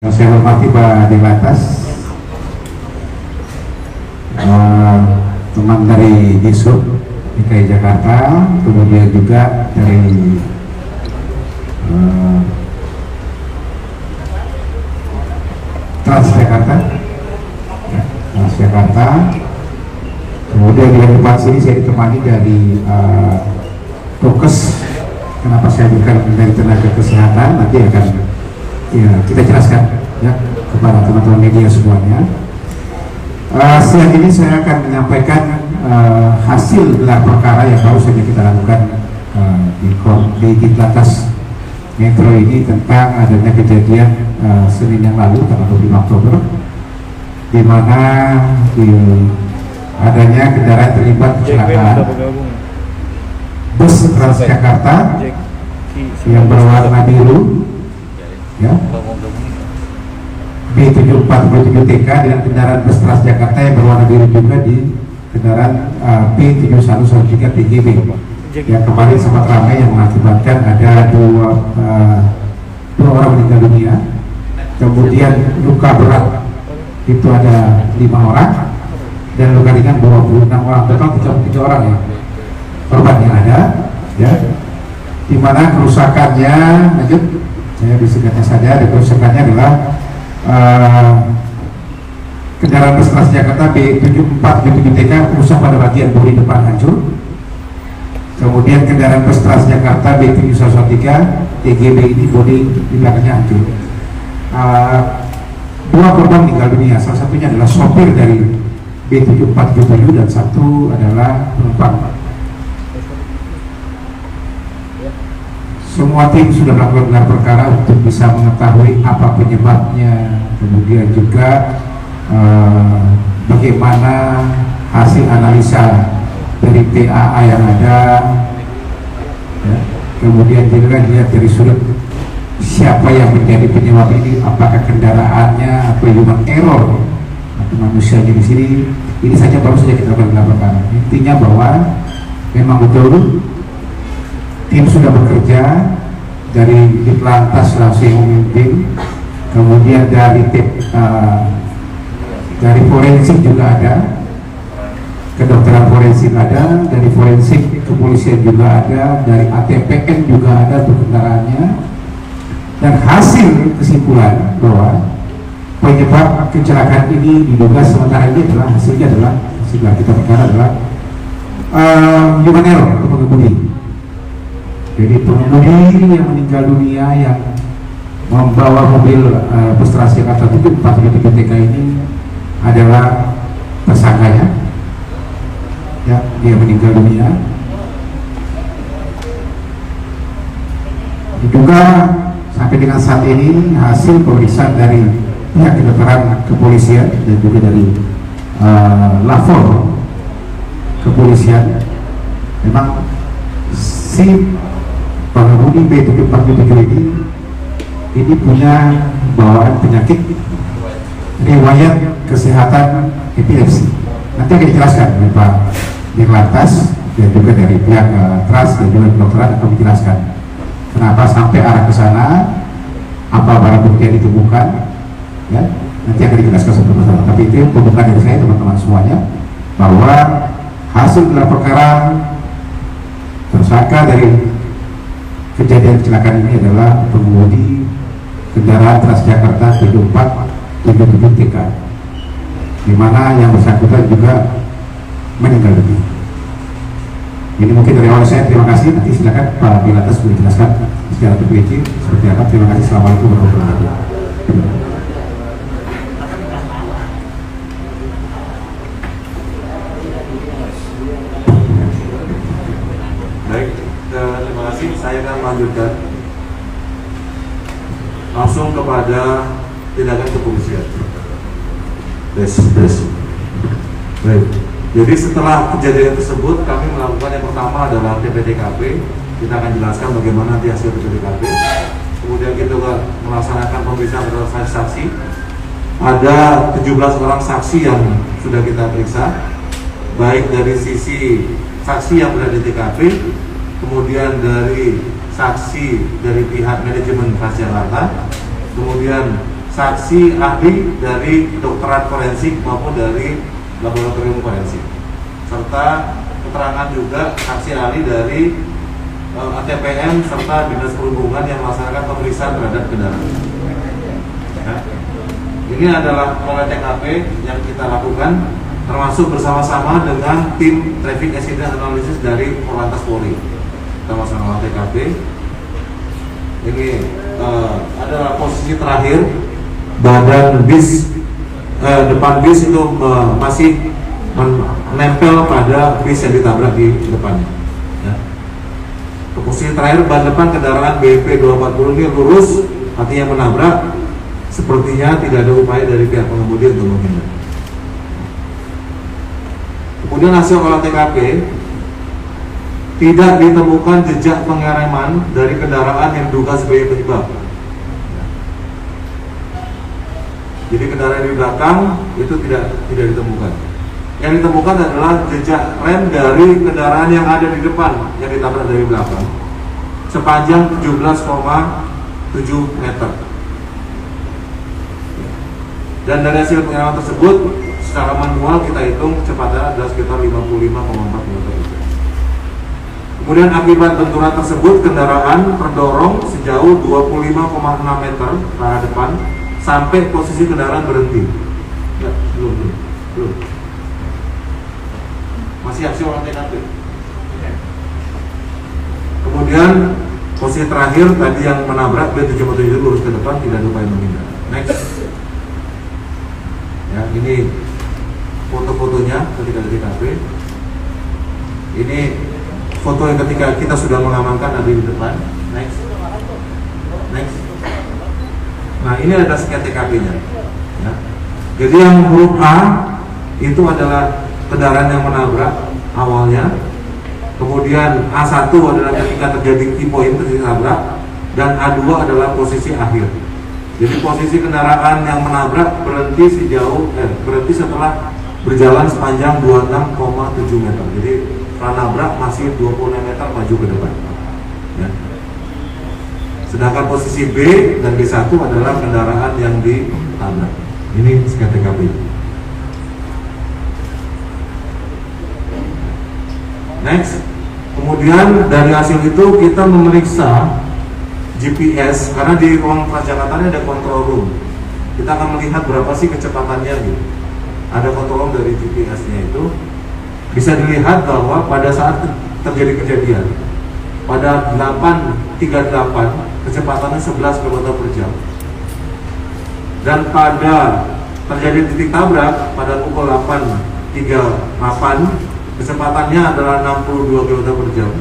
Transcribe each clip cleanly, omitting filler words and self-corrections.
Yang saya hormati Pak Dirlantas, teman dari Disub DKI Jakarta, kemudian juga dari Transjakarta, kemudian di depan sini saya ditemani dari Dokes. Kenapa saya bukan dari tenaga kesehatan, nanti akan kita jelaskan ya kepada teman-teman media semuanya. Siang ini saya akan menyampaikan hasil gelar perkara yang baru saja kita lakukan di Ditlantas Metro ini tentang adanya kejadian Senin yang lalu tanggal 25 Oktober, di mana adanya kendaraan terlibat kecelakaan bus Transjakarta yang berwarna biru ya, B747TK dengan kendaraan bus Transjakarta yang berwarna biru juga di kendaraan B7113TGB yang kemarin sempat ramai yang mengakibatkan ada dua orang meninggal dunia, kemudian luka berat itu ada 5 orang dan luka ringan 26 orang, total 33 orang ya korban yang ada ya, di mana kerusakannya lanjut saya disingkatnya saja, kerusakannya adalah kendaraan bus Transjakarta B7477TK rusak pada bagian bodi depan hancur, kemudian kendaraan bus Transjakarta B7113TGB ini bodi di belakangnya hancur. Dua korban meninggal dunia, salah satunya adalah sopir dari B7477 dan satu adalah penumpang. Semua tim sudah melakukan gelar perkara untuk bisa mengetahui apa penyebabnya, kemudian juga bagaimana hasil analisa dari PAA yang ada ya. Kemudian juga dilihat dari sudut siapa yang menjadi penyebab ini, apakah kendaraannya atau human error atau manusianya di sini. Ini saja baru saja kita lakukan gelar perkara. Intinya bahwa memang betul tim sudah bekerja, dari Ditlantas langsung memimpin, kemudian dari forensik juga ada, kedokteran forensik ada, dari forensik kepolisian juga ada, dari ATPN juga ada untuk kendaraannya, dan hasil kesimpulan bahwa penyebab kecelakaan ini diduga sementara ini adalah hasilnya adalah hasil kita perkara adalah human error atau pengemudi. Jadi pengemudi yang meninggal dunia yang membawa mobil bus Transjakarta itu 473TK ini adalah tersangkanya ya, dia meninggal dunia. Diduga sampai dengan saat ini hasil pemeriksaan dari pihak kedokteran kepolisian dan juga dari lapor kepolisian, memang si pengemudi B747 ini punya bawaan penyakit riwayat kesehatan epilepsi. Nanti akan dijelaskan oleh Pak Dirlantas dan juga dari pihak Trans dan juga kedokteran akan menjelaskan kenapa sampai arah ke sana, apa barang bukti yang ditemukan ya, nanti akan dijelaskan satu persatu. Tapi itu pembukaan dari saya teman-teman semuanya, bahwa hasil gelar perkara tersangka dari kejadian kecelakaan ini adalah pengemudi kendaraan Transjakarta B7477TK, di mana yang bersangkutan juga meninggal dunia. Ini mungkin dari awal saya, terima kasih. Nanti silakan Pak Dirlantas menjelaskan secara terperinci seperti apa. Terima kasih. Assalamualaikum warahmatullahi wabarakatuh. Saya akan melanjutkan langsung kepada tindakan kepolisian. Baik. Jadi setelah kejadian tersebut kami melakukan yang pertama adalah TPTKP. Kita akan jelaskan bagaimana nanti hasil TPTKP. Kemudian kita juga melaksanakan pemeriksaan terhadap saksi. Ada 17 orang saksi yang sudah kita periksa, baik dari sisi saksi yang berada di TKP, kemudian dari saksi dari pihak manajemen Transjakarta, kemudian saksi ahli dari kedokteran forensik maupun dari laboratorium forensik, serta keterangan juga saksi ahli dari ATPM serta Dinas Perhubungan yang melaksanakan pemeriksaan terhadap kendaraan. Ya. Ini adalah olah TKP yang kita lakukan, termasuk bersama-sama dengan tim Traffic Accident Analysis dari Korlantas Polri. Kita melaksanakan olah TKP. Ini adalah posisi terakhir, badan bis depan bis itu masih menempel pada bis yang ditabrak di depannya. Ya. Posisi terakhir, ban depan kendaraan BP 240 ini lurus, artinya menabrak. Sepertinya tidak ada upaya dari pihak pengemudi untuk menghindar. Kemudian hasil olah TKP, tidak ditemukan jejak pengereman dari kendaraan yang diduga sebagai penyebab. Jadi kendaraan di belakang itu tidak ditemukan. Yang ditemukan adalah jejak rem dari kendaraan yang ada di depan yang ditabrak dari belakang sepanjang 17,7 meter. Dan dari hasil pengereman tersebut secara manual kita hitung kecepatannya adalah sekitar 55,4 km. Kemudian akibat benturan tersebut kendaraan terdorong sejauh 25,6 meter ke arah depan sampai posisi kendaraan berhenti. Ya, belum. Masih hasil olah TKP. Kemudian posisi terakhir tadi yang menabrak B747 lurus ke depan, tidak ada upaya menghindar. Next. Ya, ini foto-fotonya ketika di TKP. Ini foto yang ketika kita sudah mengamankan ada di depan. Next. Nah, ini ada scan TKP-nya. Ya. Jadi yang huruf A itu adalah kendaraan yang menabrak awalnya. Kemudian A1 adalah ketika terjadi key point terjadi tabrak, dan A2 adalah posisi akhir. Jadi posisi kendaraan yang menabrak berhenti setelah berjalan sepanjang 26,7 meter. Jadi pranabrak masih 26 meter maju ke depan. Ya. Sedangkan posisi B dan B1 adalah kendaraan yang ditabrak. Ini scan TKP. Next. Kemudian dari hasil itu kita memeriksa GPS, karena di ruang Transjakarta ada control room. Kita akan melihat berapa sih kecepatannya gitu. Ada control room dari GPS-nya itu. Bisa dilihat bahwa pada saat terjadi kejadian pada 8.38 kecepatannya 11 km per jam. Dan pada terjadi titik tabrak pada pukul 8.38 kecepatannya adalah 62 km per jam.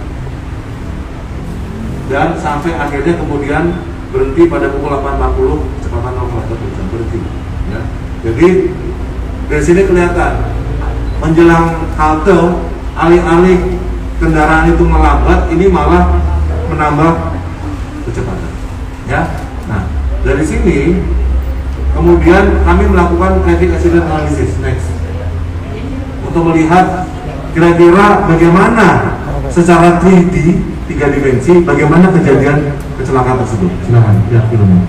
Dan sampai akhirnya kemudian berhenti pada pukul 8.40 kecepatan 0 km per jam berhenti. Ya. Jadi dari sini kelihatan menjelang halte, alih-alih kendaraan itu melambat, ini malah menambah kecepatan. Ya. Nah, dari sini kemudian kami melakukan traffic accident analysis next untuk melihat kira-kira bagaimana secara 3D, 3 dimensi, bagaimana kejadian kecelakaan tersebut. Silakan, ya, filmnya.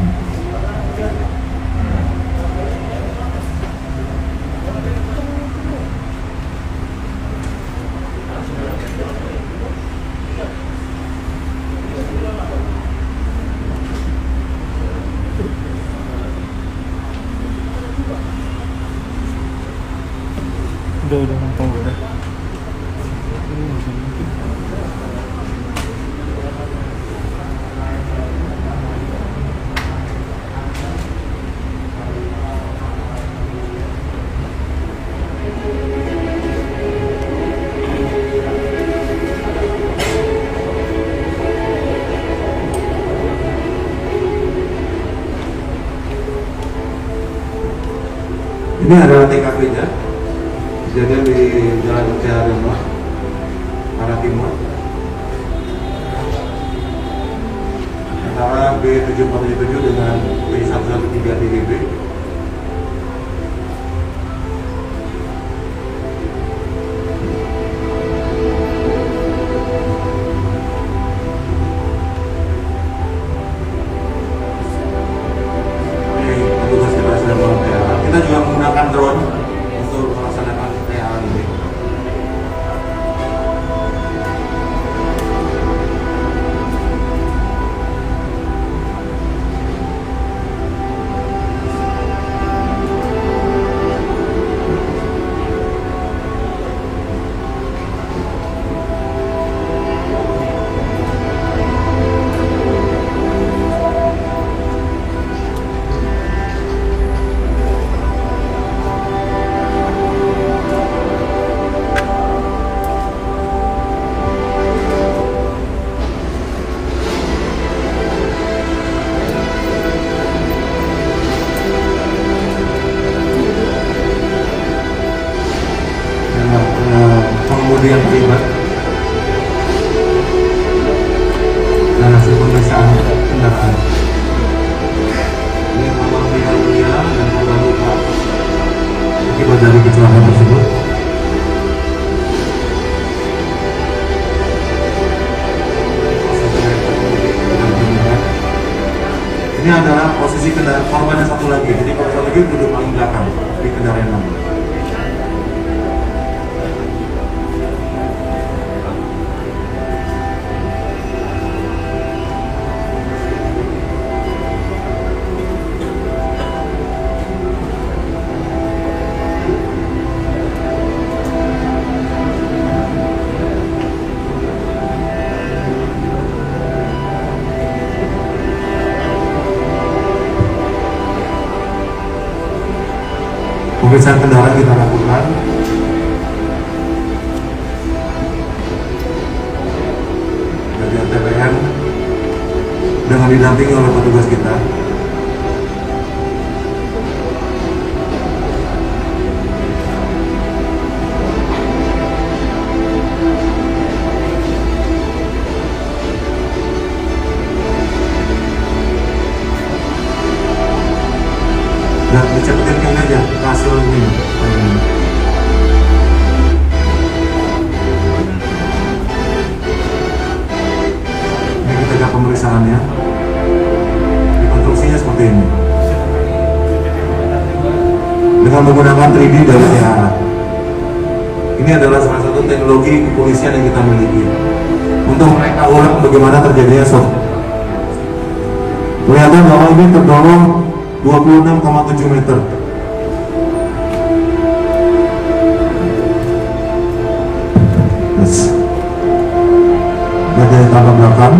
Udah ngomong udah. Ini adalah TKP-nya. Kejadian di Jalan Mutiara Dharma, arah timur. Antara B7477 dengan B113 DGB. Ini petugas pengemudi yang terlibat dan hasil pemeriksaan kendaraan. Ini korban meninggal dunia dan korban luka akibat dari kecelakaan tersebut. Ini adalah posisi kendaraan korban yang satu lagi. Jadi korban lagi duduk paling belakang di kendaraan mobil. Pemeriksaan kendaraan kita lakukan. Dari ATPM dengan didampingi oleh petugas kita. Dan dicepetin kayaknya aja hasil ini. Ini kita lihat pemeriksaannya. Rekonstruksinya seperti ini. Dengan menggunakan 3D dari THA. Ini adalah salah satu teknologi kepolisian yang kita miliki untuk mereka ulang bagaimana terjadinya shock. Kelihatan bahwa ini terdorong 26,7 meter. Yes. Lihat dari tambah belakang.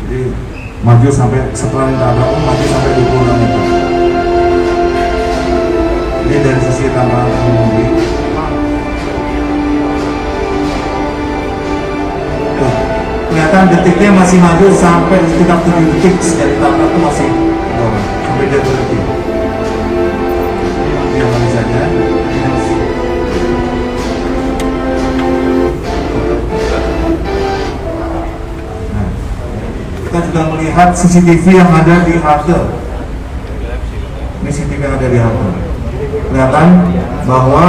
Jadi maju sampai setelah ditabrak maju sampai 26 meter. Ini dari sisi tambahan pengemudi. Kelihatan detiknya masih maju sampai sekitar 7 detik dari tabrak itu masih dorong sampai dia berhenti. Ini yang kami saja. Kita juga melihat CCTV yang ada di halte. Ini CCTV yang ada di halte. Kelihatan bahwa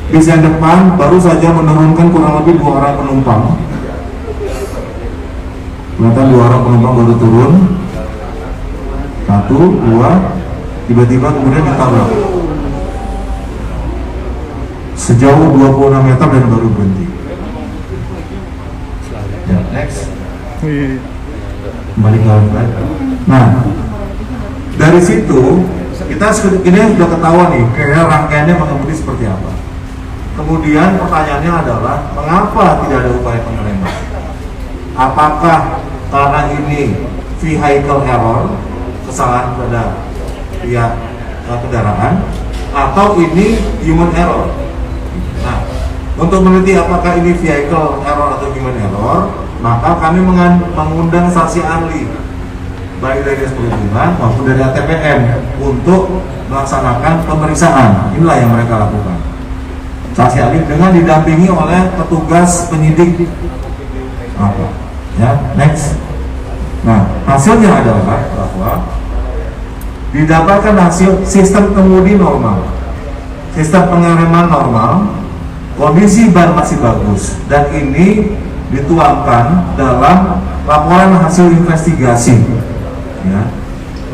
bis yang depan baru saja menurunkan kurang lebih 2 orang penumpang. Kelihatan 2 orang penumpang baru turun. 1, 2, tiba-tiba kemudian ditabrak. Sejauh 26 meter dan baru berhenti. Ya, next. Kembali ke outlet. Nah, dari situ kita ini sudah ketahuan nih kayak rangkaiannya mengemudi seperti apa. Kemudian pertanyaannya adalah mengapa tidak ada upaya pengereman? Apakah karena ini vehicle error, kesalahan pada pihak kendaraan, atau ini human error? Nah, untuk meneliti apakah ini vehicle error atau human error, maka kami mengundang saksi ahli baik dari Dinas Perhubungan maupun dari ATPM untuk melaksanakan pemeriksaan. Inilah yang mereka lakukan. Saksi ahli dengan didampingi oleh petugas penyidik. Apa? Ya, next. Nah, hasilnya adalah bahwa didapatkan hasil sistem kemudi normal, sistem pengereman normal, kondisi ban masih bagus, dan ini dituangkan dalam laporan hasil investigasi ya,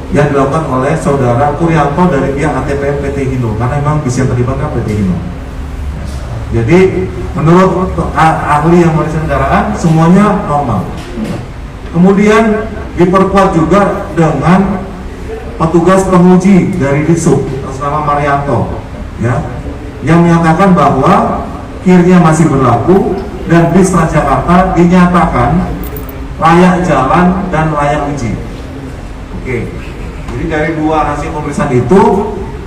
yang dilakukan oleh saudara Kuryanto dari pihak ATPM PT Hino, karena memang bis yang terlibat kan PT Hino. Jadi menurut ahli yang meriksa kendaraan semuanya normal. Kemudian diperkuat juga dengan petugas penguji dari Disub atas nama Marianto ya, yang menyatakan bahwa kirnya masih berlaku dan bis Transjakarta dinyatakan layak jalan dan layak uji. Oke, jadi dari 2 hasil pemeriksaan itu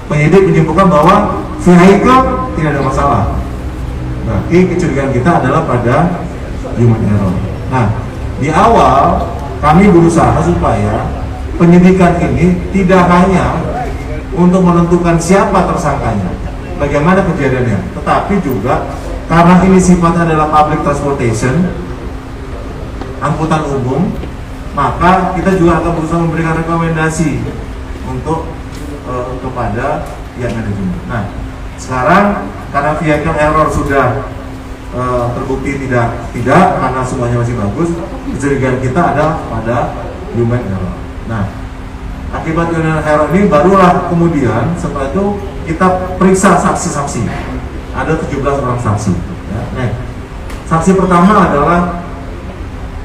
penyidik menyimpulkan bahwa vehicle tidak ada masalah. Berarti kecurigaan kita adalah pada human error. Nah, di awal kami berusaha supaya penyidikan ini tidak hanya untuk menentukan siapa tersangkanya, bagaimana kejadiannya, tetapi juga karena ini sifatnya adalah public transportation, angkutan umum, maka kita juga akan berusaha memberikan rekomendasi untuk kepada pihak manajemen. Nah, sekarang karena vehicle error sudah terbukti tidak karena semuanya masih bagus, kecurigaan kita ada pada human error. Nah, akibat human error ini barulah kemudian setelah itu kita periksa saksi-saksi. Ada 17 orang saksi. Ya. Nah, saksi pertama adalah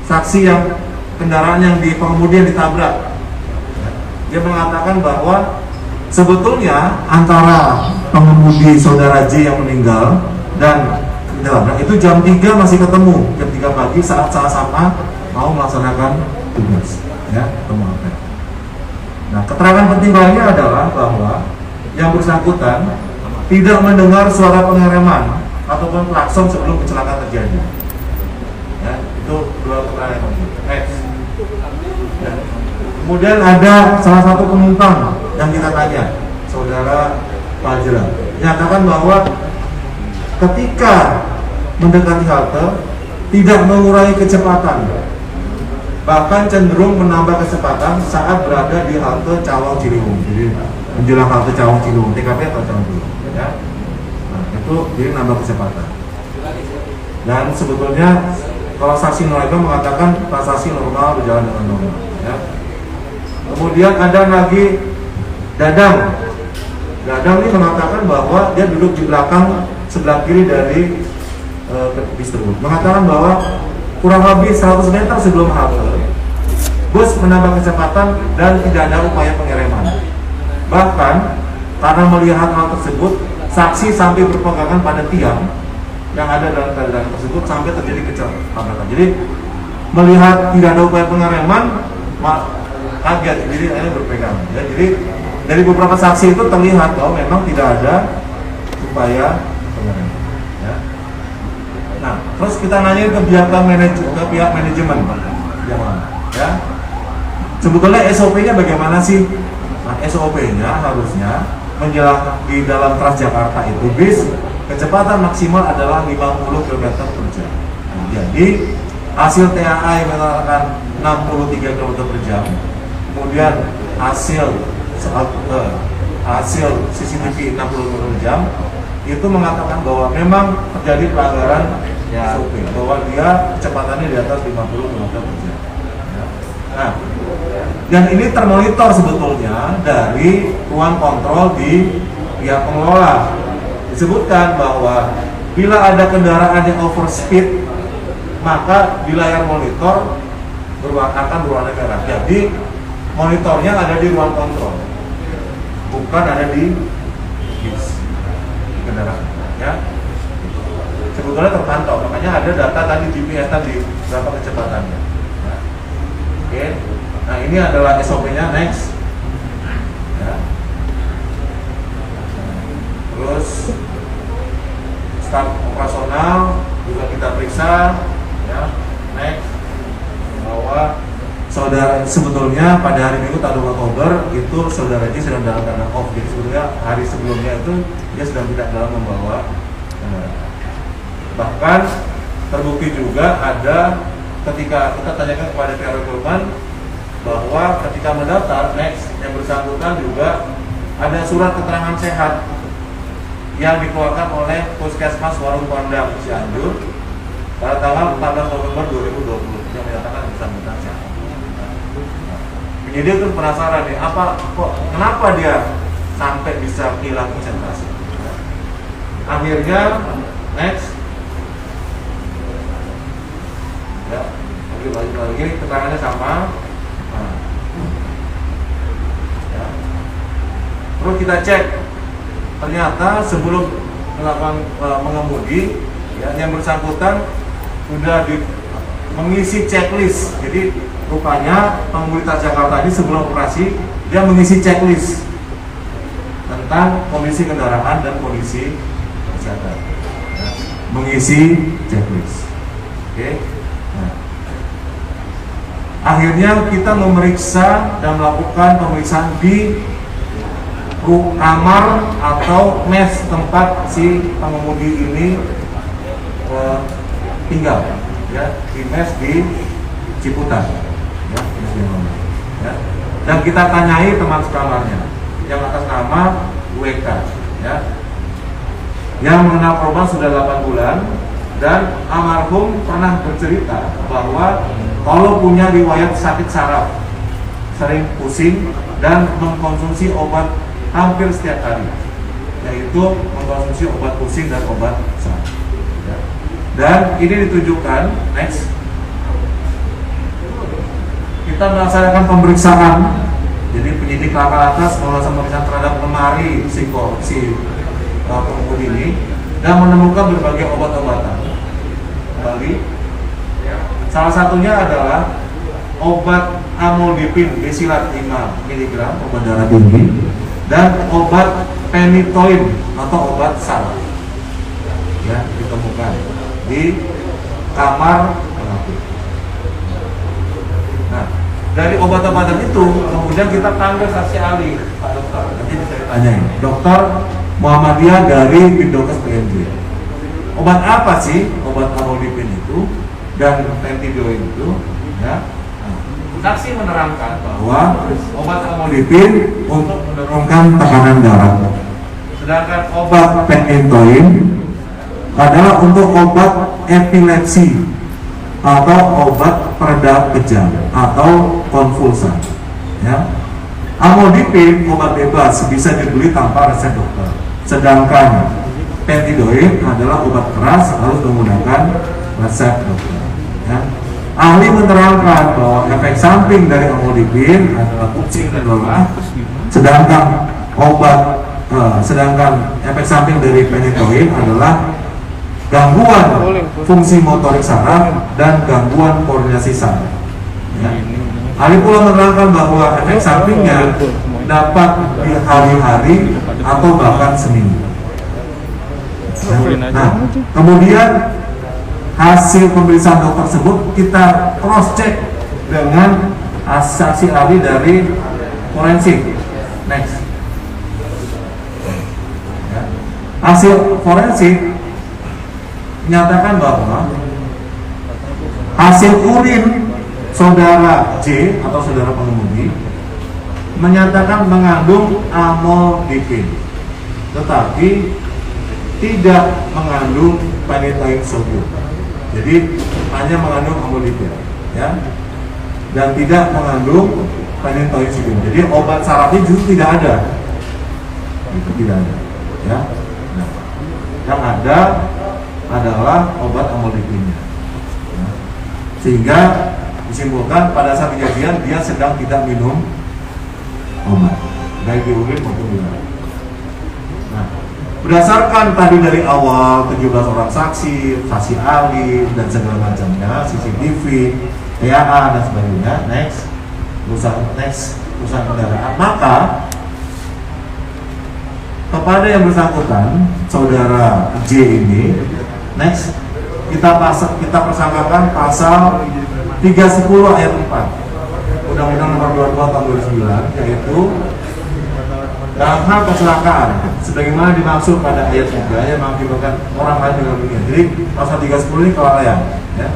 saksi yang kendaraan yang pengemudi yang ditabrak. Ya. Dia mengatakan bahwa sebetulnya antara pengemudi saudara J yang meninggal dan ditabrak itu jam 3 masih ketemu, jam 3 pagi saat sama-sama mau melaksanakan tugas, ya, ketemu apa? Nah, keterangan penting lainnya adalah bahwa yang bersangkutan tidak mendengar suara pengereman ataupun klakson sebelum kecelakaan terjadi. Ya, itu dua keterangan penting. Ya. Kemudian ada salah satu penumpang yang kita tanya, saudara Fajra, menyatakan bahwa ketika mendekati halte tidak mengurangi kecepatan, bahkan cenderung menambah kecepatan saat berada di halte Cawang Ciliwung. Jadi menjelang halte Cawang Ciliwung, TKP atau Cawang Ciliwung, ya. Nah, itu jadi nambah kecepatan. Dan sebetulnya kalau saksi Noraga mengatakan transaksi normal berjalan dengan normal, ya. Kemudian ada lagi Dadang. Dadang ini mengatakan bahwa dia duduk di belakang sebelah kiri dari bis tersebut, mengatakan bahwa kurang lebih 100 meter sebelum halte bus menambah kecepatan dan tidak ada upaya pengereman. Bahkan karena melihat hal tersebut, saksi sampai berpegangan pada tiang yang ada dalam keadaan tersebut sampai terjadi kecelakaan. Jadi melihat tidak ada upaya pengereman, kaget, jadi akhirnya berpegangan. Ya, jadi dari beberapa saksi itu terlihat bahwa memang tidak ada upaya pengereman. Ya. Nah, terus kita nanya ke pihak manajemen, ya. Sebetulnya SOP-nya bagaimana sih? Nah, SOP-nya harusnya menjelang di dalam Transjakarta itu bis kecepatan maksimal adalah 50 km per jam. Nah, jadi hasil TAA yang mengatakan 63 km per jam, kemudian hasil CCTV 60 km per jam itu mengatakan bahwa memang terjadi pelanggaran SOP, bahwa dia kecepatannya di atas 50 km per jam. Ya. Nah, dan ini termonitor sebetulnya dari ruang kontrol di pihak pengelola. Disebutkan bahwa bila ada kendaraan yang overspeed, maka di layar monitor akan berwarna merah. Jadi monitornya ada di ruang kontrol, bukan ada di bis kendaraan, ya. Sebetulnya terpantau, makanya ada data tadi GPS tadi berapa kecepatannya. Ya. Oke, nah ini adalah SOP-nya. Next, ya. Terus start operasional juga kita periksa, ya. Next, bahwa saudara sebetulnya pada hari Minggu tanggal 2 Oktober itu saudara J sedang dalam keadaan off. Jadi sebetulnya hari sebelumnya itu dia sedang tidak dalam membawa kendaraan. Bahkan terbukti juga ada ketika kita tanyakan kepada pihak rekrutmen bahwa ketika mendaftar next yang bersangkutan juga ada surat keterangan sehat yang dikeluarkan oleh Puskesmas Warung Kondang Cianjur pada tanggal 14 November 2020 yang menyatakan bersangkutan sehat. Jadi itu penasaran nih, kenapa dia sampai bisa hilang konsentrasi? Akhirnya next, ya, lagi keterangannya sama. Nah, ya. Terus kita cek, ternyata sebelum melakukan mengemudi, ya, yang bersangkutan sudah mengisi checklist. Jadi rupanya pengemudi Transjakarta ini sebelum operasi dia mengisi checklist tentang kondisi kendaraan dan kondisi kesehatan, ya, mengisi checklist. Oke. Nah, akhirnya kita memeriksa dan melakukan pemeriksaan di kamar atau mes tempat si pengemudi ini tinggal, ya, di mes di Ciputat, ya, ya. Dan kita tanyai teman sekamarnya yang atas nama WK, ya, yang mengenal korban sudah 8 bulan, dan almarhum pernah bercerita bahwa kalau punya riwayat sakit saraf, sering pusing dan mengkonsumsi obat hampir setiap hari, yaitu mengkonsumsi obat pusing dan obat saraf, ya. Dan ini ditunjukkan, next, kita melaksanakan pemeriksaan. Jadi penyidik laka atas melakukan pemeriksaan terhadap lemari si pengemudi ini dan menemukan berbagai obat-obatan. Kembali, salah satunya adalah obat amlodipin besilat 5 mg obat darah tinggi dan obat phenytoin atau obat saraf, ya, ditemukan di kamar pelaku. Nah, dari obat-obatan itu kemudian kita panggil saksi ahli, Pak Dokter. Nanti saya tanyain, Dokter Muhammadiyah dari Bidokes PMJ. Obat apa sih obat amlodipin itu dan phenytoin itu? Ya. Nah, saksi menerangkan bahwa obat amlodipin untuk menurunkan tekanan darah, sedangkan obat phenytoin adalah untuk obat epilepsi atau obat pereda kejang atau konvulsan, ya. Amlodipin obat bebas bisa dibeli tanpa resep dokter, sedangkan phenytoin adalah obat keras harus menggunakan resep dokter, ya. Ahli menerangkan bahwa efek samping dari amlodipin adalah pusing dan lelah, sedangkan efek samping dari phenytoin adalah gangguan fungsi motorik saraf dan gangguan koordinasi saraf, ya. Ahli pula menerangkan bahwa efek sampingnya dapat di hari-hari atau bahkan seminggu. Nah, kemudian hasil pemeriksaan dokter tersebut kita cross check dengan saksi ahli dari forensik. Next, ya. Hasil forensik menyatakan bahwa hasil urin saudara J atau saudara pengemudi menyatakan mengandung amlodipin, tetapi tidak mengandung phenytoin sodium. Jadi hanya mengandung amlodipin, ya, dan tidak mengandung phenytoin sodium. Jadi obat sarafnya justru tidak ada, itu tidak ada, ya. Nah, yang ada adalah obat amlodipinnya, ya. Sehingga disimpulkan pada saat kejadian dia sedang tidak minum obat, baik di urin maupun di darah. Nah, berdasarkan tadi dari awal 17 orang saksi ahli dan segala macamnya, CCTV, TAA dan sebagainya, next urusan kendaraan, maka kepada yang bersangkutan saudara J ini, next, kita persangkakan pasal 310 ayat 4 Undang-Undang Nomor 22 Tahun 2009, yaitu dalam hal kecelakaan sebagaimana dimaksud pada ayat 3 yang mengakibatkan orang lain meninggal dunia. Jadi pasal 310 ini kelalaian, ya,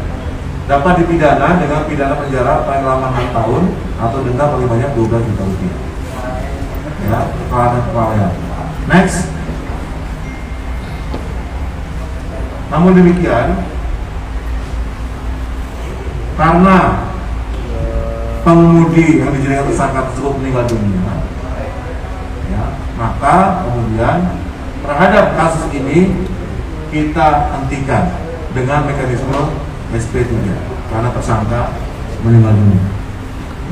dapat dipidana dengan pidana penjara paling lama 6 tahun atau denda paling banyak 12 juta rupiah, ya, kelalaian. Next. Namun demikian, karena pengemudi yang dijadikan tersangka tersebut meninggal dunia, ya, maka kemudian terhadap kasus ini kita hentikan dengan mekanisme SP3 karena tersangka meninggal dunia,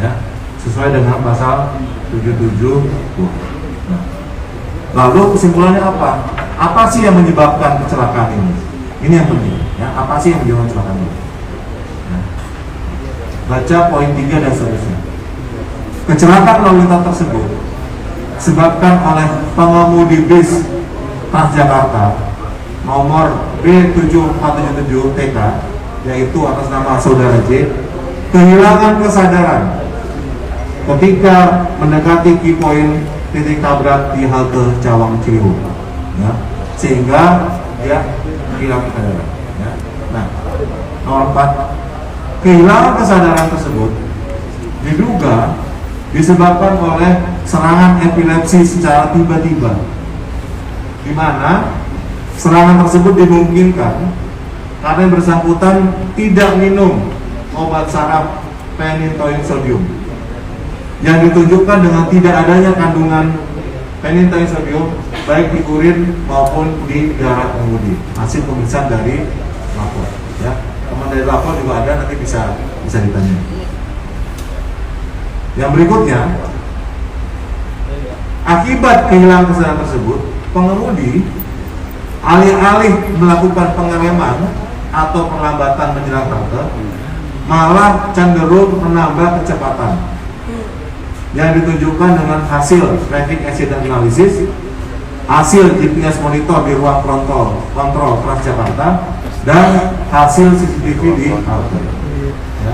ya, sesuai dengan pasal 77. Nah, lalu kesimpulannya apa? Apa sih yang menyebabkan kecelakaan ini? Ini yang penting, ya. Apa sih yang menyebabkan kecelakaan ini? Ya. Baca poin 3 dan seterusnya. Kecelakaan lalu lintas tersebut disebabkan oleh pengemudi bis Transjakarta nomor B7477TK, yaitu atas nama saudara J, kehilangan kesadaran ketika mendekati key point titik tabrak di halte Cawang Ciliwung, ya, sehingga dia hilang kesadaran. Ya. Nah, nomor 4, kehilangan kesadaran tersebut diduga disebabkan oleh serangan epilepsi secara tiba-tiba, di mana serangan tersebut dimungkinkan karena yang bersangkutan tidak minum obat saraf penintoin sodium yang ditunjukkan dengan tidak adanya kandungan penintoin sodium baik di urin maupun di darah pengemudi. Hasil pemeriksaan dari lapor, ya. Teman dari lapor juga ada, nanti bisa ditanya. Yang berikutnya, akibat kehilangan kesadaran tersebut, pengemudi alih-alih melakukan pengereman atau perlambatan menjelang halte, malah cenderung menambah kecepatan yang ditunjukkan dengan hasil traffic accident analysis, hasil GPS monitor di ruang kontrol Transjakarta, dan hasil CCTV di halte. Ya.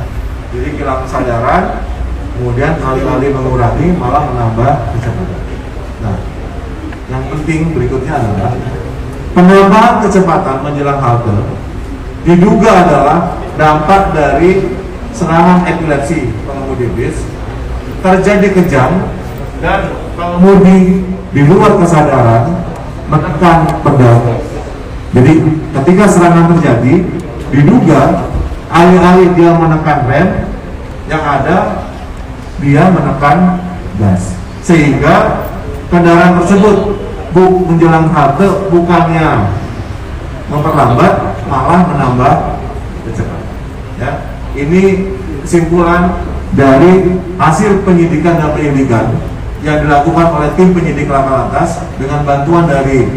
Jadi kehilangan kesadaran, kemudian alih-alih mengurangi malah menambah kecepatan. Nah, yang penting berikutnya adalah penambahan kecepatan menjelang halte diduga adalah dampak dari serangan epilepsi pengemudi bis, terjadi kejang dan pengemudi di luar kesadaran menekan pedal. Jadi ketika serangan terjadi, diduga alih-alih dia menekan rem, yang ada dia menekan gas, sehingga kendaraan tersebut menjelang halte bukannya memperlambat, malah menambah kecepatan. Ya, ini kesimpulan dari hasil penyidikan dan penyelidikan yang dilakukan oleh tim penyidik laka lantas dengan bantuan dari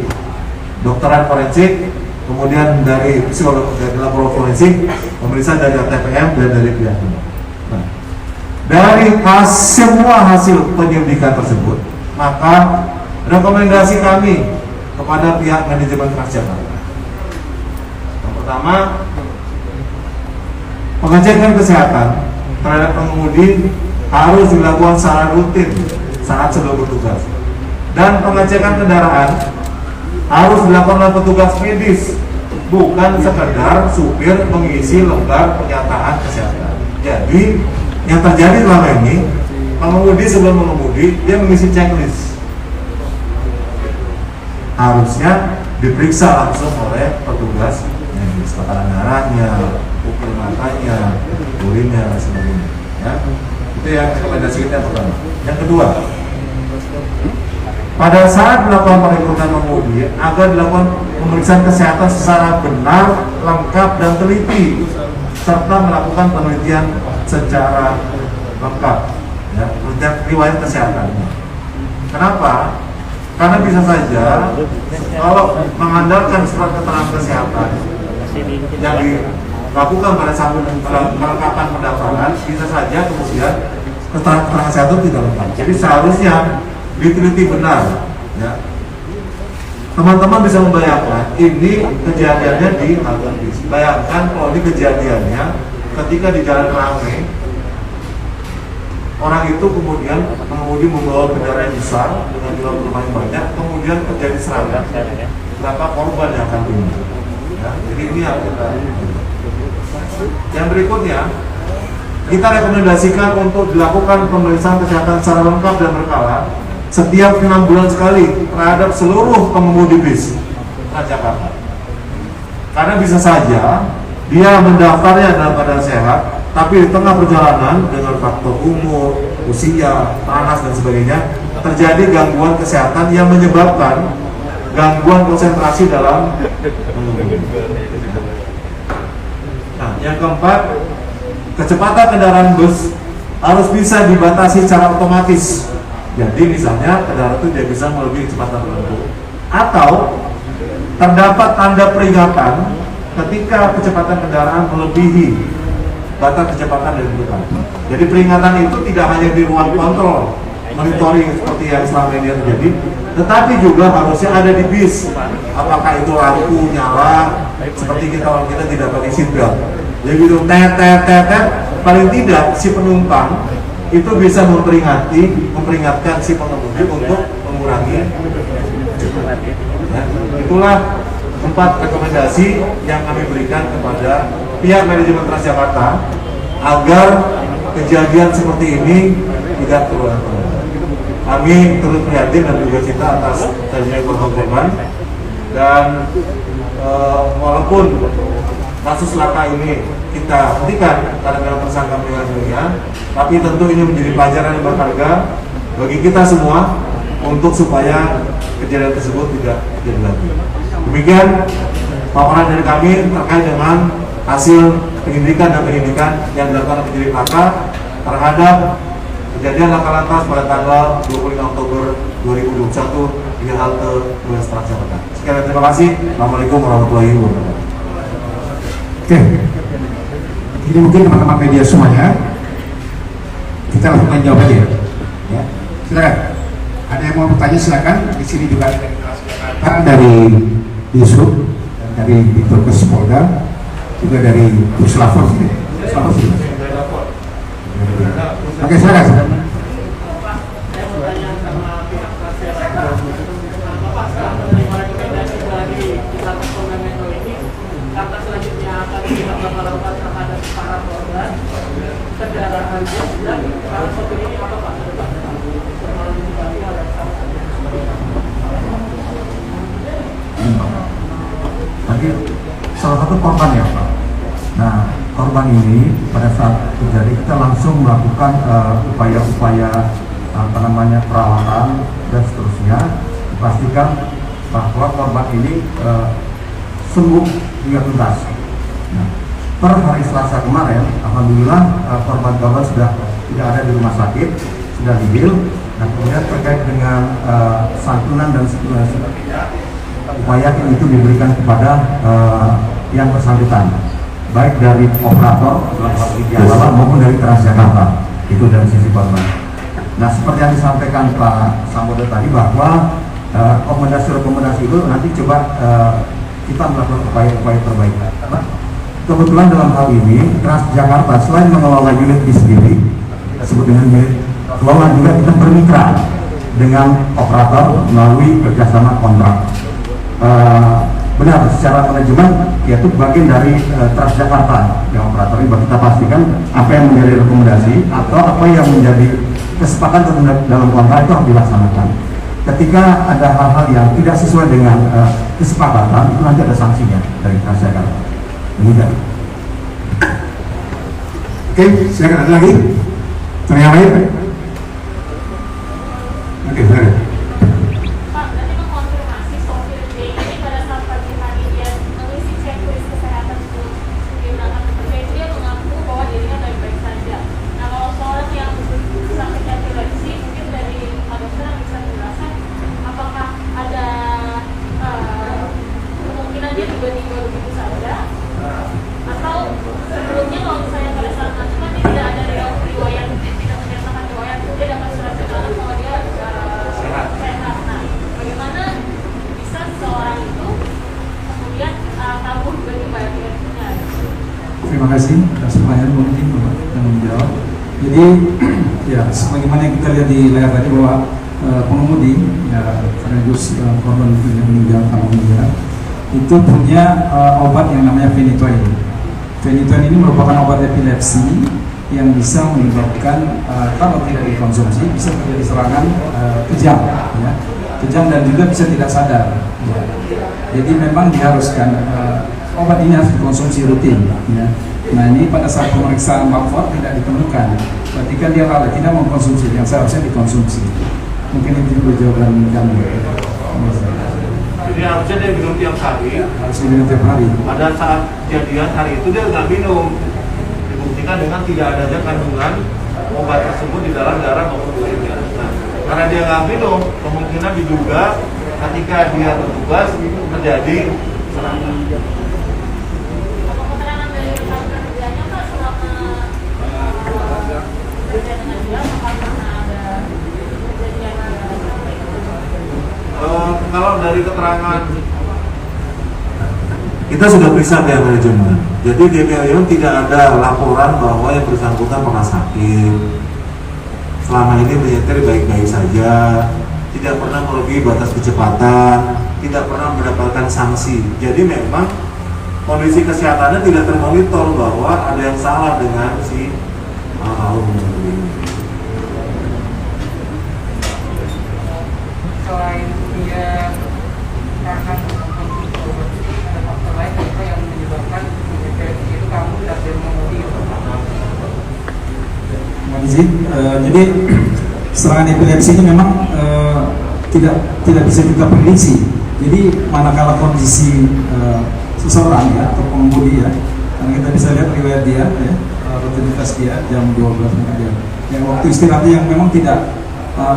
dokteran forensik, kemudian dari psikolog, dari laboratorium forensik, pemeriksaan dari RTPM dan dari pihak. Nah, dari semua hasil penyelidikan tersebut, maka rekomendasi kami kepada pihak manajemen Transjakarta, yang pertama, pengecekan kesehatan terhadap pengemudi harus dilakukan secara rutin saat sebelum bertugas, dan pengecekan kendaraan harus dilakukan oleh petugas medis, bukan sekedar supir mengisi lembar pernyataan kesehatan. Jadi yang terjadi selama ini, pengemudi sebelum mengemudi dia mengisi checklist, harusnya diperiksa langsung oleh petugas medis, tekanan darahnya, ukur matanya, urinnya dan sebagainya. Ya, itu yang rekomendasi kita yang pertama. Yang kedua, pada saat melakukan perekrutan pengemudi agar dilakukan pemeriksaan kesehatan secara benar, lengkap dan teliti, serta melakukan penelitian secara lengkap, ya, penelitian riwayat kesehatannya. Kenapa? Karena bisa saja kalau mengandalkan surat keterangan kesehatan yang dilakukan pada saat kelengkapan pendaftaran, bisa saja kemudian keterangan kesehatan tidak lengkap. Jadi seharusnya diteliti benar, ya. Teman-teman bisa membayangkan ini kejadiannya di halte bis. Bayangkan kalau ini kejadiannya ketika di jalan ramai, orang itu kemudian mengemudi membawa kendaraan besar dengan jumlah penumpang banyak, kemudian terjadi serangan, berapa korban yang akan timbul, ya. Jadi ini yang kita. Yang berikutnya, kita rekomendasikan untuk dilakukan pemeriksaan kesehatan secara lengkap dan berkala setiap 6 bulan sekali terhadap seluruh pengemudi bis Transjakarta. Karena bisa saja dia mendaftarnya dalam keadaan sehat, tapi di tengah perjalanan dengan faktor umur, usia, panas dan sebagainya terjadi gangguan kesehatan yang menyebabkan gangguan konsentrasi dalam mengemudi. Nah, yang keempat, kecepatan kendaraan bus harus bisa dibatasi secara otomatis. Jadi misalnya kendaraan itu dia bisa melebihi kecepatan tertentu, atau terdapat tanda peringatan ketika kecepatan kendaraan melebihi batas kecepatan yang ditentukan. Jadi peringatan itu tidak hanya di ruang kontrol, monitoring seperti yang selama ini terjadi, tetapi juga harusnya ada di bis. Apakah itu lampu nyala seperti kita tidak pakai seatbelt. Jadi itu paling tidak si penumpang itu bisa memperingatkan si pengemudi untuk mengurangi. Ya, itulah 4 rekomendasi yang kami berikan kepada pihak manajemen Transjakarta agar kejadian seperti ini tidak terulang. Kami turut prihatin dan juga cinta atas terjadinya korban, dan walaupun kasus laka ini kita hentikan karena tersangka meninggal dunia, tapi tentu ini menjadi pelajaran yang berharga bagi kita semua untuk supaya kejadian tersebut tidak terjadi lagi. Demikian paparan dari kami terkait dengan hasil penyelidikan dan penyidikan yang dilakukan penyidik laka terhadap kejadian laka lantas pada tanggal 25 Oktober 2021 di halte Bus Transjakarta. Sekian, terima kasih. Assalamualaikum warahmatullahi wabarakatuh. Oke, ini mungkin teman-teman media semuanya, kita langsung menjawab aja ya. Ya, silakan. Ada yang mau bertanya silakan. Di sini juga ada dari Yusuf, dari Ditkes Polda, juga dari Puslapor sini. Oke, silakan. Tadi salah satu korban ya Pak. Nah, korban ini pada saat terjadi kita langsung melakukan upaya-upaya perawatan dan seterusnya, dipastikan bahwa korban ini sembuh hingga tuntas. Nah, per hari Selasa kemarin, alhamdulillah korban-korban sudah tidak ada di rumah sakit, sudah dibil. Nah, kemudian terkait dengan santunan dan sebagainya, upaya itu diberikan kepada yang bersangkutan, baik dari operator jasa maupun dari Transjakarta. Itu dari sisi korban. Nah, seperti yang disampaikan Pak Sambodo tadi bahwa rekomendasi itu nanti coba kita melakukan upaya-upaya perbaikan. Karena kebetulan dalam hal ini Transjakarta selain mengelola unit bis sendiri, kita sebut dengan unit kelola, juga kita bermitra dengan operator melalui kerjasama kontrak. Benar, secara manajemen yaitu bagian dari Transjakarta yang operator ini, kita pastikan apa yang menjadi rekomendasi atau apa yang menjadi kesepakatan dalam kontrak itu harus dilaksanakan. Ketika ada hal-hal yang tidak sesuai dengan kesepakatan, itu nanti ada sanksinya dari Transjakarta. Demikian. Oke, silakan, ada lagi? Yang lain? Oke, silakan. Pak, nanti mengkonfirmasi sopir D ini pada saat pagi hari dia mengisi checklist kesehatan untuk dia berangkat bekerja, itu dia mengaku bahwa dirinya baik-baik saja. Nah, kalau seorang yang sakit epilepsi, mungkin dari Pak Dokter yang bisa menjelaskan apakah ada kemungkinan dia tiba-tiba begitu saja, atau sebelumnya kalau misalnya pada saat nanti dia tidak ada riwayat, tidak menyertakan riwayat, dia dapat surat keterangan bahwa dia sehat. Nah, bagaimana bisa seseorang itu kemudian kambuh tiba-tiba epilepsinya? Terima kasih atas pertanyaan mungkin Bapak yang menjawab. Jadi ya sebagaimana yang kita lihat di layar tadi bahwa pengemudi ya sekaligus korban yang meninggal karena itu punya obat yang namanya phenytoin. Phenytoin ini merupakan obat epilepsi yang bisa menyebabkan kalau tidak dikonsumsi bisa terjadi serangan kejang, ya, kejang dan juga bisa tidak sadar. Ya. Jadi memang diharuskan obat ini harus dikonsumsi rutin. Ya. Nah, ini pada saat pemeriksaan lapor tidak ditemukan. Berarti kan dia lalai tidak mengkonsumsi yang seharusnya dikonsumsi. Mungkin itu jawaban kami. Jadi harusnya dia minum tiap hari. Harus minum tiap hari. Pada saat kejadian hari itu dia nggak minum. Dibuktikan dengan tidak adanya kandungan obat tersebut di dalam darah maupun urinnya. Nah, karena dia nggak minum, kemungkinan diduga ketika dia bertugas terjadi serangan. Apa keterangan dari rekan kerjanya Pak selama kerja dengan dia, apakah pernah ada dari keterangan kita sudah periksa pihak manajemen. Jadi di pihak manajemen tidak ada laporan bahwa yang bersangkutan pernah sakit. Selama ini menyetir baik-baik saja, tidak pernah melebihi batas kecepatan, tidak pernah mendapatkan sanksi. Jadi memang kondisi kesehatannya tidak termonitor bahwa ada yang salah dengan si almarhum ini. Selain dia karena ada faktor lain apa yang menyebabkan depresi itu kamu tidak mengemudi? Jadi serangan epilepsi ini memang tidak bisa kita prediksi. Jadi manakala kondisi seseorang ya atau pengemudi ya, karena kita bisa lihat riwayat dia ya, rutinitas dia jam 12 dia. Yang waktu istirahatnya yang memang tidak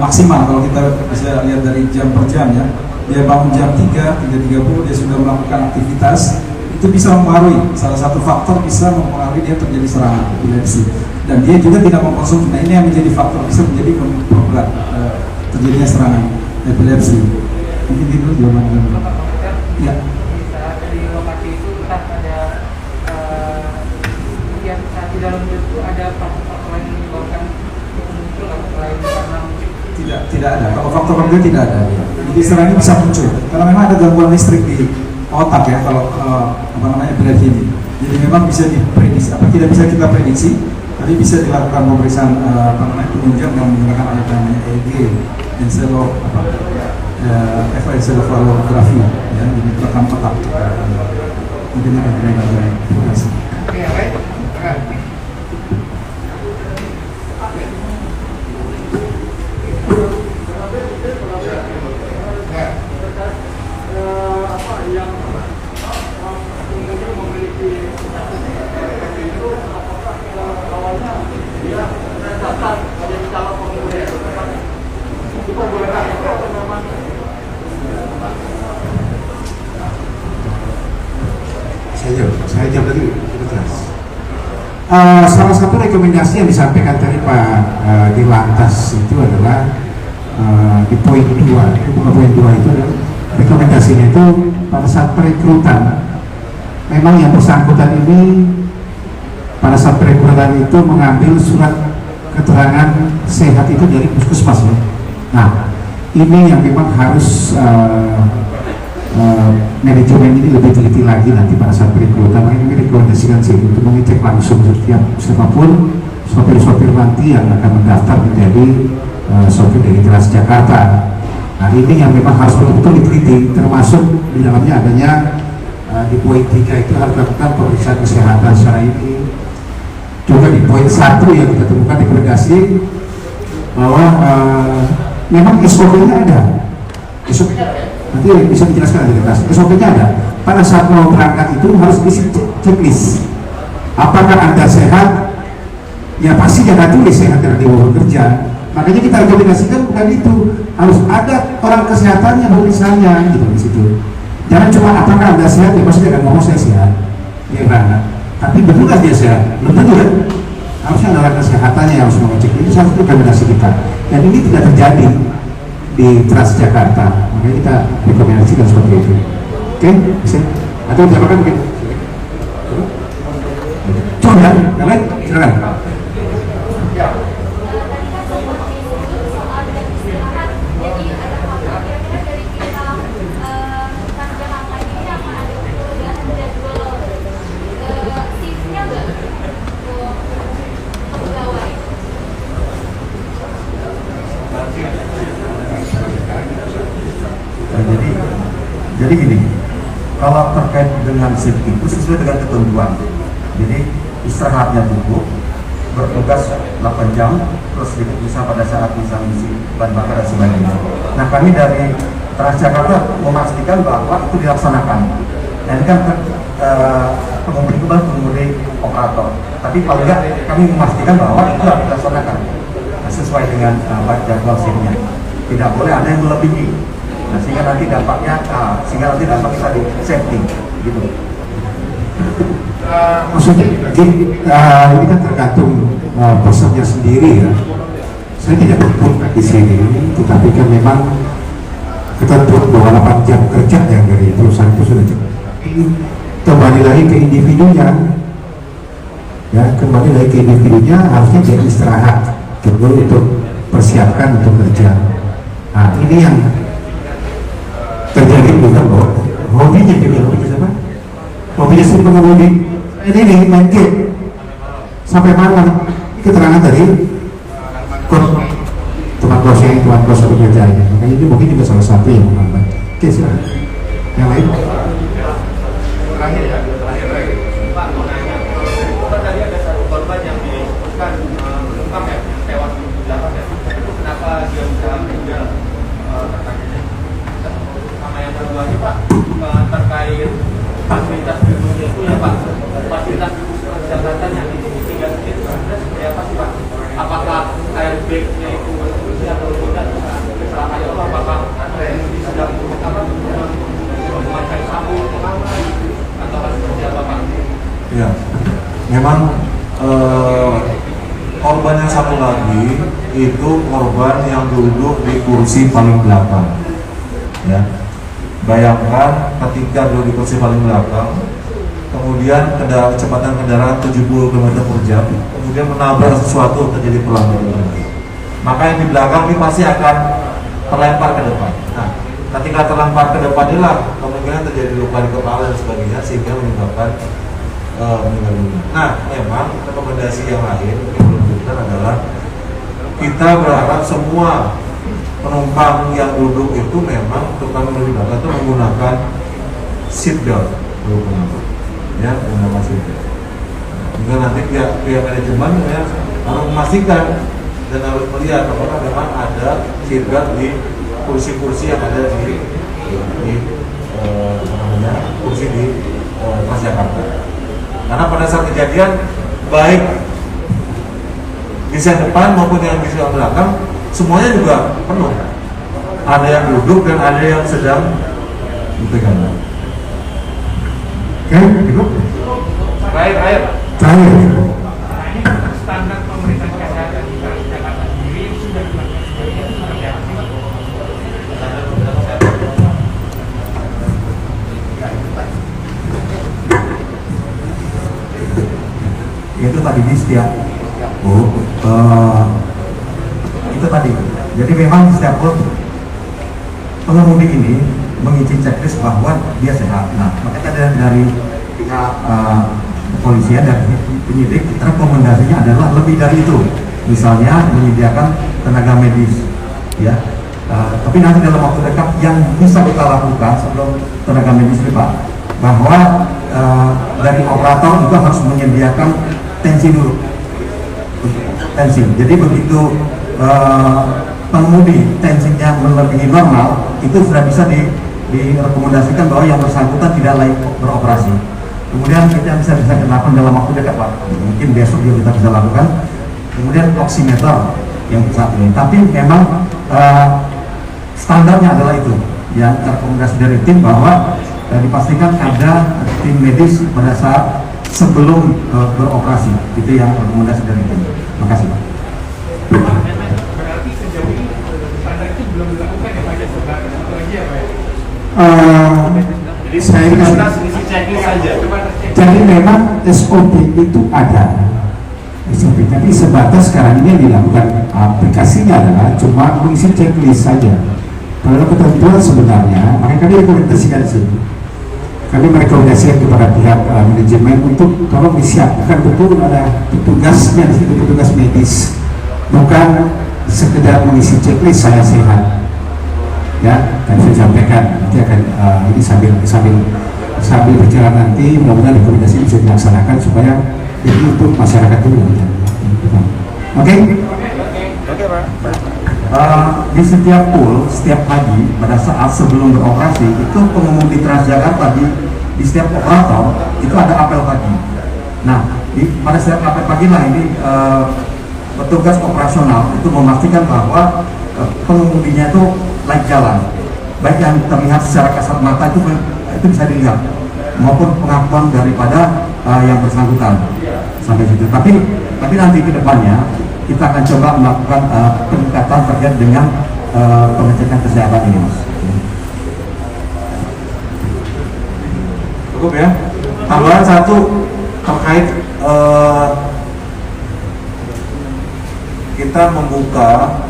maksimal kalau kita bisa lihat dari jam per jam ya. Dia bangun jam 3:30 dia sudah melakukan aktivitas, itu bisa mempengaruhi, salah satu faktor bisa mempengaruhi dia terjadi serangan epilepsi. Dan dia juga tidak mengkonsumsi. Nah ini yang menjadi faktor bisa menjadi memperberat terjadinya serangan epilepsi. Mungkin itu jawabannya. Ya. Dari lokasi itu entah ada yang di dalam itu ada faktor lain yang menyebabkan muncul atau selain karena tidak ada. Kalau faktor keluarga tidak ada. Jadi serangan ini bisa muncul karena memang ada gangguan listrik di otak ya kalau epilepsi ini. Jadi memang bisa diprediksi. Tidak bisa kita prediksi, tapi bisa dilakukan pemeriksaan penunjang yang menggunakan alat namanya EEG, encephalografi ya, jadi rekam otak. Mungkin akan terima kasih. Saya jawab tadi jelas. Salah satu rekomendasi yang disampaikan tadi Pak di lantas itu adalah di poin 2, itu bukan poin 2 itu adalah rekomendasinya itu pada saat perekrutan memang yang bersangkutan ini pada saat perekrutan itu mengambil surat keterangan sehat itu dari puskesmas ya. Nah ini yang memang harus manajemen ini lebih teliti lagi nanti pada saat perekrutan. Ini rekomendasikan sih untuk mengecek langsung setiap siapapun sopir-sopir nanti yang akan mendaftar menjadi sopir dari Transjakarta. Nah ini yang memang harus betul-betul diteliti, termasuk di dalamnya adanya di poin 3 itu harus dilakukan pemeriksaan kesehatan secara ini. Juga di poin 1 yang kita temukan rekomendasi bahwa memang SOP-nya ada. SOP nanti bisa dijelaskan di atas. SOP-nya ada. Pada saat mau berangkat itu harus isi checklist. Apakah Anda sehat? Ya pasti jangan tulis sehat karena dia mau bekerja. Makanya kita rekomendasikan bukan itu, harus ada orang kesehatannya tulisannya gitu di situ. Jangan cuma apakah Anda sehat, ya pasti akan ngomong saya sehat. Ya kan? Tapi betulkah dia sehat? Belum tentu kan? Harusnya ada orang kesehatannya yang harus mengecek. Ini salah satu rekomendasi kita. Dan ini tidak terjadi di Transjakarta. Makanya kita rekomendasikan seperti itu. Oke? Bisa? Atau silakan mungkin? Coba ya? Yang lain? Silakan. Jadi gini, kalau terkait dengan shift itu sesuai dengan ketentuan. Jadi istirahatnya cukup, bertugas 8 jam, terus bisa pada saat bisa mengisi bahan bakar dan sebagainya. Nah kami dari Transjakarta memastikan bahwa itu dilaksanakan. Nah ini kan pengemudi kembali pengemudi operator. Tapi paling tidak kami memastikan bahwa itu harus dilaksanakan sesuai dengan jadwal shiftnya. Tidak boleh ada yang melebihi. Nah, sehingga nanti dampaknya tadi safety gitu. Maksudnya ini kan tergantung peserta sendiri ya. Saya tidak berkomentar di sini, tetapi kan memang ketentuan bahwa 8 jam kerja yang dari perusahaan itu sudah cukup. Kembali lagi ke individunya, ya kembali lagi ke individunya, harusnya dia istirahat dulu untuk persiapkan untuk kerja. Nah ini yang terjadi bukan bahwa hobinya juga hobi siapa? Hobinya si pengemudi ini main game sampai malam. Keterangan dari teman kos pekerjaannya. Makanya ini mungkin juga salah satu yang menghambat. Oke, silakan. Yang lain? Terakhir ya, Pak mau nanya. Kan tadi ada satu korban yang disebutkan mengungkap ya, tewas di belakang ya. Itu kenapa dia bisa meninggal katanya? Sama yang kedua ini Pak, terkait fasilitas gedungnya itu ya Pak, fasilitas kesehatan yang ditinggal itu seperti apa sih Pak? Apakah airbag-nya itu berfungsi atau tidak? Kecelakaan itu apakah sedang memakai sabun atau seperti apa Pak? Ya, memang korban yang satu lagi itu korban yang duduk di kursi paling belakang. Ya, bayangkan ketika duduk di kursi paling belakang, kemudian kecepatan kendaraan 70 km/jam, kemudian menabrak sesuatu, terjadi pelanggaran. Maka yang di belakang ini pasti akan terlempar ke depan. Nah, ketika terlempar ke depan inilah kemungkinan terjadi luka di kepala dan sebagainya sehingga menyebabkan meninggal dunia. Nah, memang rekomendasi yang lain yang belum diberikan adalah kita berharap semua penumpang yang duduk itu memang terutama di belakang itu menggunakan seat belt ya, menggunakan seat belt. Hingga nanti pihak manajemen ya harus memastikan dan harus melihat apakah memang ada seat belt di kursi-kursi yang ada di kursi di Transjakarta. Karena pada saat kejadian baik di sisi depan maupun yang di sisi belakang semuanya juga penuh. Ada yang duduk dan ada yang sedang dipegang. Oke, cukup. Terakhir. Standar pemeriksaan kesehatan di Jakarta sendiri sudah dilakukan sebelumnya seperti apa sih Pak? Itu tadi di setiap itu tadi. Jadi memang setiap pengemudi ini mengisi checklist bahwa dia sehat. Nah, makanya dari pihak kepolisian dan penyidik rekomendasinya adalah lebih dari itu. Misalnya menyediakan tenaga medis, ya. Tapi nanti dalam waktu dekat yang bisa kita lakukan sebelum tenaga medis ini Pak, bahwa dari operator juga harus menyediakan tensi dulu. Tensi. Jadi begitu pengemudi tensinya melebihi normal, itu sudah bisa direkomendasikan bahwa yang bersangkutan tidak layak beroperasi. Kemudian kita bisa lakukan dalam waktu dekat Pak. Mungkin besok juga kita bisa lakukan. Kemudian oximeter yang saat ini. Tapi memang standarnya adalah itu. Yang rekomendasi dari tim bahwa dipastikan ada tim medis pada saat sebelum beroperasi. Itu yang rekomendasi dari tim. Terima kasih Pak. Berarti sejauh ini standar itu belum dilakukan ya Pak, ya sebatas itu aja ya Pak ya? Jadi saya isi checklist saja. jadi memang SOP itu ada. SOP, tapi sebatas sekarang ini yang dilakukan aplikasinya adalah cuma mengisi checklist saja. Kalau ketentuan sebenarnya, makanya kami rekomendasikan sini. Kami merekomendasikan kepada pihak manajemen untuk tolong disiapkan betul ada petugasnya di situ, petugas medis, bukan sekedar mengisi checklist saya sehat. Ya, dan saya sampaikan nanti akan ini sambil berjalan nanti mudah-mudahan rekomendasi bisa dilaksanakan supaya jadi untuk masyarakat dulu. Oke? Oke Pak. Di setiap pool, setiap pagi pada saat sebelum beroperasi itu pengemudi Transjakarta di setiap operator itu ada apel pagi. Nah, pada setiap apel pagi lah ini petugas operasional itu memastikan bahwa pengemudinya itu layak jalan, baik yang terlihat secara kasat mata itu bisa dilihat maupun pengakuan daripada yang bersangkutan sampai situ. Tapi nanti ke depannya kita akan coba melakukan peningkatan terkait dengan pengecekan kesehatan ini, Mas. Cukup ya. Tambahan satu terkait kita membuka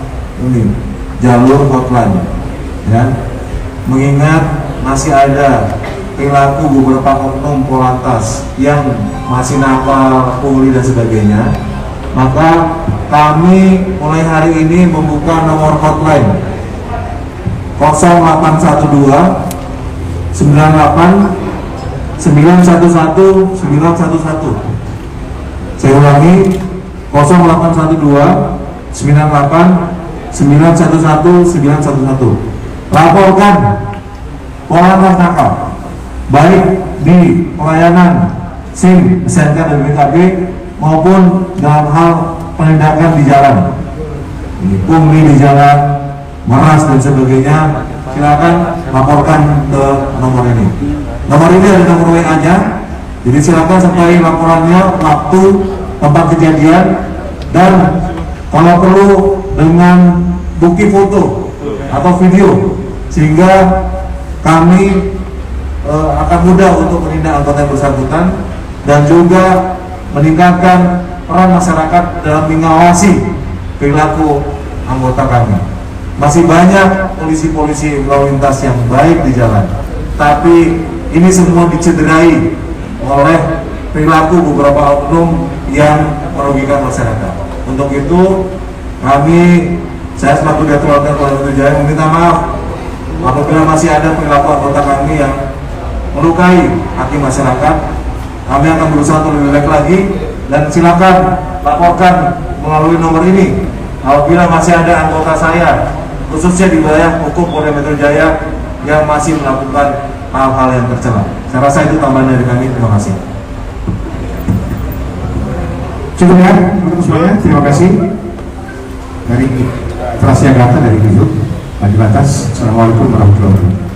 ini jalur hotline, ya. Mengingat masih ada perilaku beberapa oknum Polantas yang masih nakal, pungli dan sebagainya, maka kami mulai hari ini membuka nomor hotline 0812 98 911 911. Saya ulangi 0812 98 911 911. Laporkan Polantas nakal baik di pelayanan SIM, SNK dan BKB maupun dalam hal penindakan di jalan, pungli di jalan, meras dan sebagainya. Silakan laporkan ke nomor ini. Nomor ini ada nomor WA-nya. Jadi silakan sertai laporannya, waktu, tempat kejadian, dan kalau perlu dengan bukti foto atau video, sehingga kami akan mudah untuk menindak anggota yang bersangkutan dan juga meningkatkan peran masyarakat dalam mengawasi perilaku anggota kami. Masih banyak polisi-polisi lalu lintas yang baik di jalan, tapi ini semua dicederai oleh perilaku beberapa oknum yang merugikan masyarakat. Untuk itu saya selaku Direktur Polda Metro Jaya meminta maaf apabila masih ada perilaku anggota kami yang melukai hati masyarakat. Kami akan berusaha untuk lebih baik lagi, dan silakan laporkan melalui nomor ini apabila masih ada anggota saya, khususnya di wilayah hukum Polda Metro Jaya, yang masih melakukan hal-hal yang tercela. Saya rasa itu tambahan dari kami. Terima kasih. Cukup ya, teman-teman semuanya. Terima kasih dari Frasiagata dari Bijut. Lagi batas. Assalamualaikum warahmatullahi wabarakatuh.